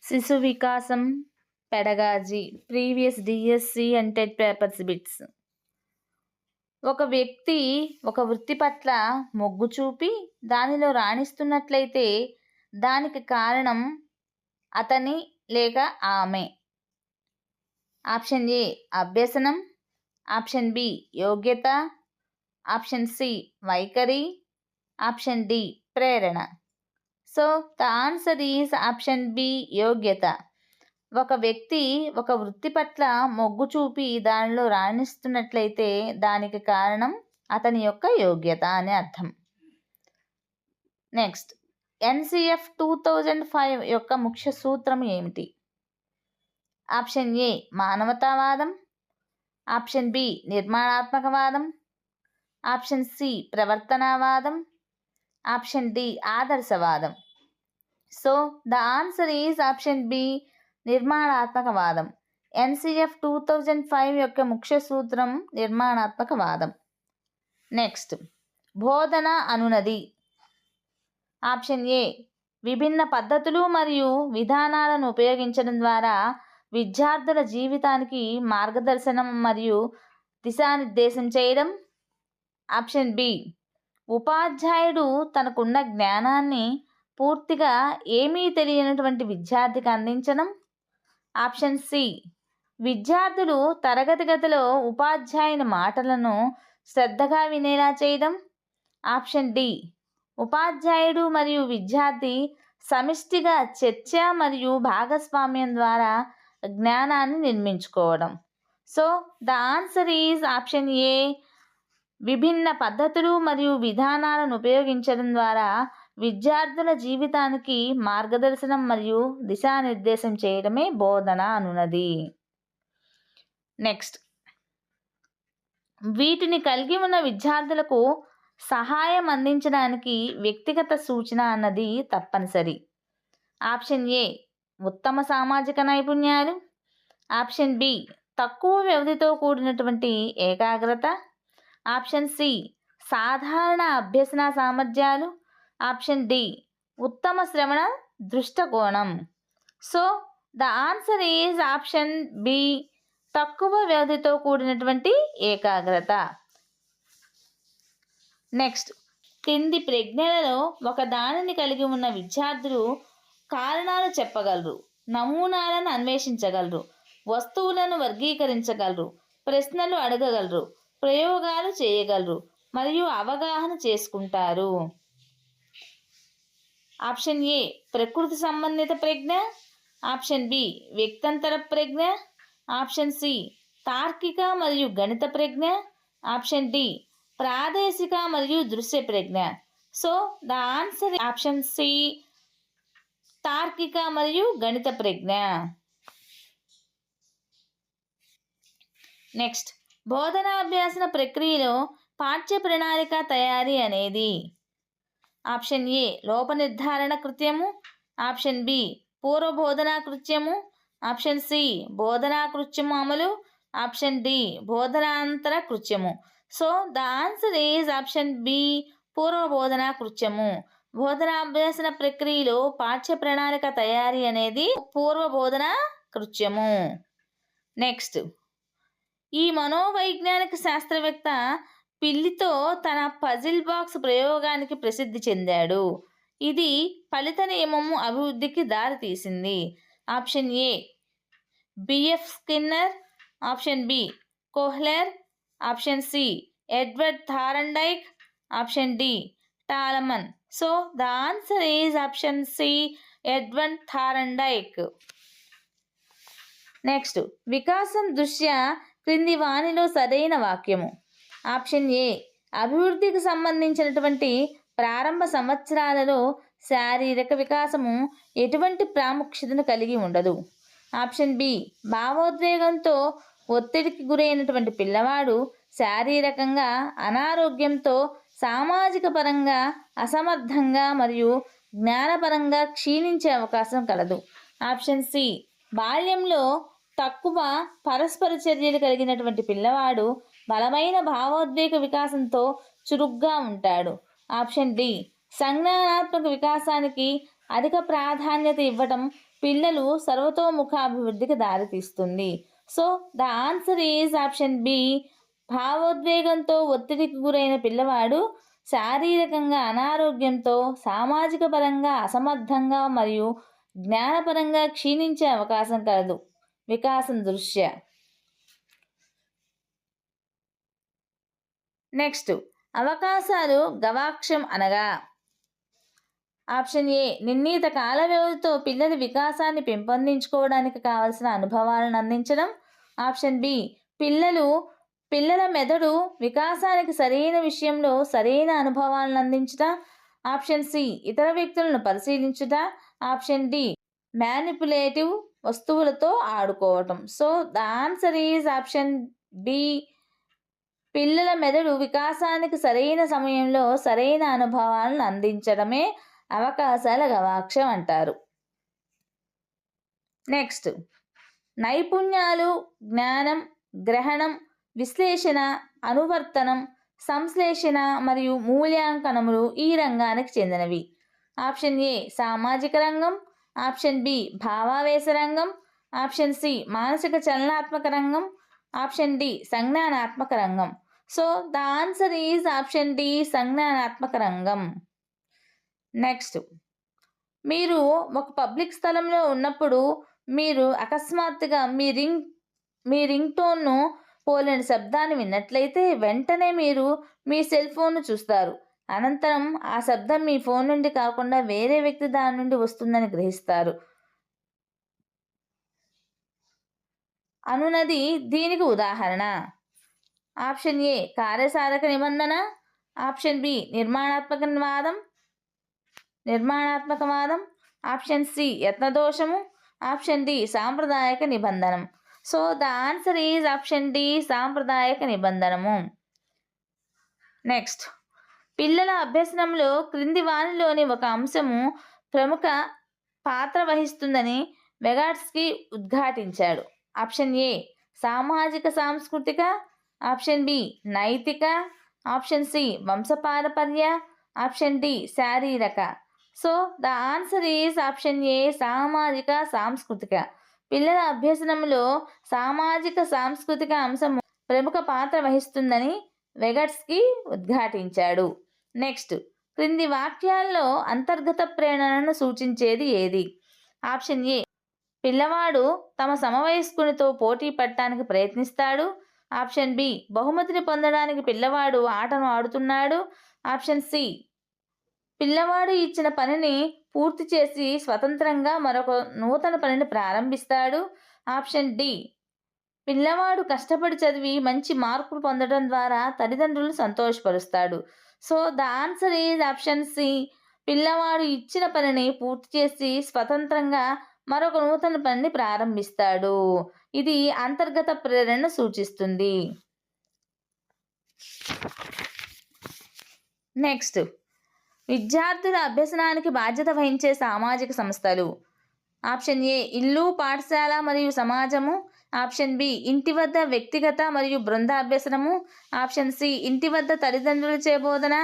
శిశు వికాసం pedagogy previous DSC and TET papers bits. ఒక వ్యక్తి ఒక వృత్తి పట్ల మొగ్గు చూపి దానిలో రాణిస్తున్నట్లయితే దానికి కారణం అతని లేక ఆమె. ఆప్షన్ ఏ అభ్యసనం, ఆప్షన్ బి యోగ్యత, ఆప్షన్ సి వైఖరి, ఆప్షన్ డి ప్రేరణ. So the answer is option B యోగ్యత. ఒక వ్యక్తి ఒక వృత్తి పట్ల మొగ్గు చూపి దానిలో రాణిస్తున్నట్లయితే దానికి కారణం అతని యొక్క యోగ్యత అని అర్థం. నెక్స్ట్, ఎన్సిఎఫ్ 2005 యొక్క ముఖ్య సూత్రం ఏమిటి? ఆప్షన్ ఏ మానవతావాదం, ఆప్షన్ బి నిర్మాణాత్మకవాదం, ఆప్షన్ సి ప్రవర్తనావాదం, ఆప్షన్ డి ఆదర్శవాదం. So the answer is option B నిర్మాణాత్మకవాదం. ఎన్సిఎఫ్ 2005 యొక్క ముఖ్య సూత్రం నిర్మాణాత్మకవాదం. నెక్స్ట్, బోధన అనునది. ఆప్షన్ ఏ విభిన్న పద్ధతులు మరియు విధానాలను ఉపయోగించడం ద్వారా విద్యార్థుల జీవితానికి మార్గదర్శనం మరియు దిశానిర్దేశం చేయడం. ఆప్షన్ బి ఉపాధ్యాయుడు తనకున్న జ్ఞానాన్ని పూర్తిగా ఏమీ తెలియనటువంటి విద్యార్థికి అందించడం. ఆప్షన్ సి విద్యార్థులు తరగతి గదిలో ఉపాధ్యాయుని మాటలను శ్రద్ధగా వినేలా చేయడం. ఆప్షన్ డి ఉపాధ్యాయుడు మరియు విద్యార్థి సమిష్టిగా చర్చ మరియు భాగస్వామ్యం ద్వారా జ్ఞానాన్ని నిర్మించుకోవడం. So the answer is option A విభిన్న పద్ధతులు మరియు విధానాలను ఉపయోగించడం ద్వారా విద్యార్థుల జీవితానికి మార్గదర్శనం మరియు దిశానిర్దేశం చేయడమే బోధన అనునది. నెక్స్ట్, వీటిని కలిగి ఉన్న విద్యార్థులకు సహాయం అందించడానికి వ్యక్తిగత సూచన అన్నది తప్పనిసరి. ఆప్షన్ ఏ ఉత్తమ సామాజిక నైపుణ్యాలు, ఆప్షన్ బి తక్కువ వ్యవధితో కూడినటువంటి ఏకాగ్రత, ఆప్షన్ సి సాధారణ అభ్యసన సామర్థ్యాలు, ఆప్షన్ డి ఉత్తమ శ్రవణ దృష్టికోణం. So the answer is option B తక్కువ వ్యవధితో కూడినటువంటి ఏకాగ్రత. నెక్స్ట్, కింది ప్రజ్ఞలలో ఒక దానిని కలిగి ఉన్న విద్యార్థులు కారణాలు చెప్పగలరు, నమూనాలను అన్వేషించగలరు, వస్తువులను వర్గీకరించగలరు, ప్రశ్నలు అడగగలరు, ప్రయోగాలు చేయగలరు మరియు అవగాహన చేసుకుంటారు. ఆప్షన్ ఏ ప్రకృతి సంబంధిత ప్రజ్ఞ, ఆప్షన్ బి వ్యక్తంతర ప్రజ్ఞ, ఆప్షన్ సి తార్కిక మరియు గణిత ప్రజ్ఞ, ఆప్షన్ డి ప్రాదేశిక మరియు దృశ్య ప్రజ్ఞ. So the answer option C తార్కిక మరియు గణిత ప్రజ్ఞ. నెక్స్ట్, బోధనాభ్యాసన ప్రక్రియలో పాఠ్య ప్రణాళిక తయారీ అనేది ఆప్షన్ ఏ లోప నిర్ధారణ కృత్యము, ఆప్షన్ బి పూర్వ బోధనా కృత్యము, ఆప్షన్ సి బోధనా కృత్యము అమలు, ఆప్షన్ డి బోధనాంతర కృత్యము. So the answer is option B పూర్వ బోధనా కృత్యము. బోధనాభ్యాసన ప్రక్రియలో పాఠ్య ప్రణాళిక తయారీ అనేది పూర్వ బోధనా కృత్యము. నెక్స్ట్, ఈ మనోవైజ్ఞానిక శాస్త్రవేత్త పిల్లితో తన పజిల్ బాక్స్ ప్రయోగానికి ప్రసిద్ధి చెందాడు. ఇది ఫలిత నియమము అభివృద్ధికి దారితీసింది. Option A BF Skinner, option B Kohler, option C Edward Thorndike, option D Tolman. So the answer is option C Edward Thorndike. Next, వికాసం దృష్ట్యా క్రింది వానిలో సరైన వాక్యము. ఆప్షన్ ఏ అభివృద్ధికి సంబంధించినటువంటి ప్రారంభ సంవత్సరాలలో శారీరక వికాసము ఎటువంటి ప్రాముఖ్యతను కలిగి ఉండదు. ఆప్షన్ బి భావోద్వేగంతో ఒత్తిడికి గురైనటువంటి పిల్లవాడు శారీరకంగా అనారోగ్యంతో సామాజిక పరంగా అసమర్థంగా మరియు జ్ఞానపరంగా క్షీణించే అవకాశం కలదు. ఆప్షన్ సి బాల్యంలో తక్కువ పరస్పర చర్యలు కలిగినటువంటి పిల్లవాడు బలమైన భావోద్వేగ వికాసంతో చురుగ్గా ఉంటాడు. ఆప్షన్ డి సంజ్ఞానాత్మక వికాసానికి అధిక ప్రాధాన్యత ఇవ్వటం పిల్లలు సర్వతోముఖాభివృద్ధికి దారితీస్తుంది. So the answer is option B. భావోద్వేగంతో ఒత్తిడికి గురైన పిల్లవాడు శారీరకంగా అనారోగ్యంతో, సామాజిక పరంగా అసమర్థంగా మరియు జ్ఞానపరంగా క్షీణించే అవకాశం కలదు వికాసం దృష్ట్యా. నెక్స్ట్, అవకాశాలు గవాక్షం అనగా ఆప్షన్ ఏ. నిర్ణీత కాల వ్యవధితో పిల్లల వికాసాన్ని పెంపొందించుకోవడానికి కావలసిన అనుభవాలను అందించడం. Option B. పిల్లల మెదడు వికాసానికి సరైన విషయంలో సరైన అనుభవాలను అందించుట. Option C. ఇతర వ్యక్తులను పరిశీలించుట. Option D. మ్యానిపులేటివ్ వస్తువులతో ఆడుకోవటం. So the answer is option B. పిల్లల మెదడు వికాసానికి సరైన సమయంలో సరైన అనుభవాలను అందించడమే అవకాశాల గవాక్షం అంటారు. నెక్స్ట్, నైపుణ్యాలు జ్ఞానం, గ్రహణం, విశ్లేషణ, అనువర్తనం, సంశ్లేషణ మరియు మూల్యాంకనములు ఈ రంగానికి చెందినవి. Option A. సామాజిక రంగం. Option B. భావావేశ రంగం. Option C. మానసిక చలనాత్మక రంగం. Option D. సంజ్ఞానాత్మక రంగం. So the answer is option D. సంజ్ఞానాత్మక రంగం. నెక్స్ట్, మీరు ఒక పబ్లిక్ స్థలంలో ఉన్నప్పుడు మీరు అకస్మాత్తుగా మీ రింగ్ టోన్ను పోలిన శబ్దాన్ని విన్నట్లయితే వెంటనే మీరు మీ సెల్ ఫోన్ను చూస్తారు. అనంతరం ఆ శబ్దం మీ ఫోన్ నుండి కాకుండా వేరే వ్యక్తి దాని నుండి వస్తుందని గ్రహిస్తారు అనున్నది దీనికి ఉదాహరణ. Option A. కార్యసాధక నిబంధన. Option B. నిర్మాణాత్మక వాదం. Option C. యత్నదోషము. Option D. సాంప్రదాయక నిబంధనం. So the answer is option D. సాంప్రదాయక నిబంధనము. నెక్స్ట్, పిల్లల అభ్యసనంలో క్రింది వానిలోని ఒక అంశము ప్రముఖ పాత్ర వహిస్తుందని వెగాట్స్కీ ఉద్ఘాటించాడు. Option A. సామాజిక సాంస్కృతిక. Option B. నైతిక. Option C. వంశపారపర్య. Option D. శారీరక. So the answer is option A. సామాజిక సాంస్కృతిక. పిల్లల అభ్యసనంలో సామాజిక సాంస్కృతిక అంశము ప్రముఖ పాత్ర వహిస్తుందని వెగట్స్కీ ఉద్ఘాటించాడు. నెక్స్ట్, క్రింది వాక్యాల్లో అంతర్గత ప్రేరణను సూచించేది ఏది? Option A. పిల్లవాడు తమ సమవయస్కునితో పోటీ పడటానికి ప్రయత్నిస్తాడు. Option B. బహుమతిని పొందడానికి పిల్లవాడు ఆటను ఆడుతున్నాడు. Option C. పిల్లవాడు ఇచ్చిన పనిని పూర్తి చేసి స్వతంత్రంగా మరొక నూతన పనిని ప్రారంభిస్తాడు. Option D. పిల్లవాడు కష్టపడి చదివి మంచి మార్కులు పొందడం ద్వారా తల్లిదండ్రులను సంతోషపరుస్తాడు. So the answer is option C. పిల్లవాడు ఇచ్చిన పనిని పూర్తి చేసి స్వతంత్రంగా మరొక నూతన పనిని ప్రారంభిస్తాడు. ఇది అంతర్గత ప్రేరణను సూచిస్తుంది. నెక్స్ట్, విద్యార్థుల అభ్యసనానికి బాధ్యత వహించే సామాజిక సంస్థలు. Option A. ఇల్లు, పాఠశాల మరియు సమాజము. Option B. ఇంటి వద్ద వ్యక్తిగత మరియు బృందాభ్యసనము. Option C. ఇంటి వద్ద తల్లిదండ్రుల చేబోధన.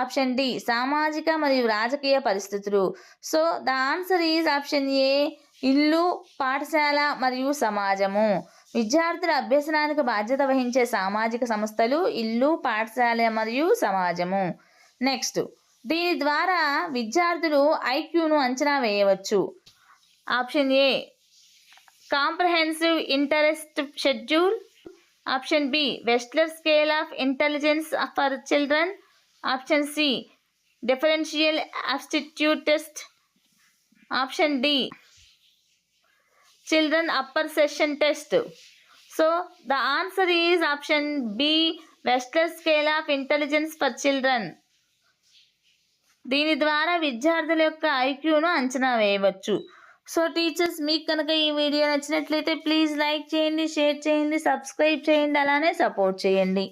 Option D. సామాజిక మరియు రాజకీయ పరిస్థితులు. So the answer is option A. ఇల్లు, పాఠశాల మరియు సమాజము. విద్యార్థుల అభ్యసనానికి బాధ్యత వహించే సామాజిక సంస్థలు ఇల్లు, పాఠశాల మరియు సమాజము. నెక్స్ట్, దీని ద్వారా విద్యార్థులు ఐక్యూను అంచనా వేయవచ్చు. Option A. Comprehensive interest schedule. Option B. Wechsler scale of intelligence for children. Option C. Differential aptitude test. Option D. Children apperception test. So the answer is option B. Wechsler scale of intelligence for children. దీని ద్వారా విద్యార్థుల యొక్క ఐక్యూను అంచనా వేయవచ్చు. So teachers, మీకు కనుక ఈ video నచ్చినట్లయితే ప్లీజ్ లైక్ చేయండి, షేర్ చేయండి, సబ్స్క్రైబ్ చేయండి, అలానే సపోర్ట్ చేయండి.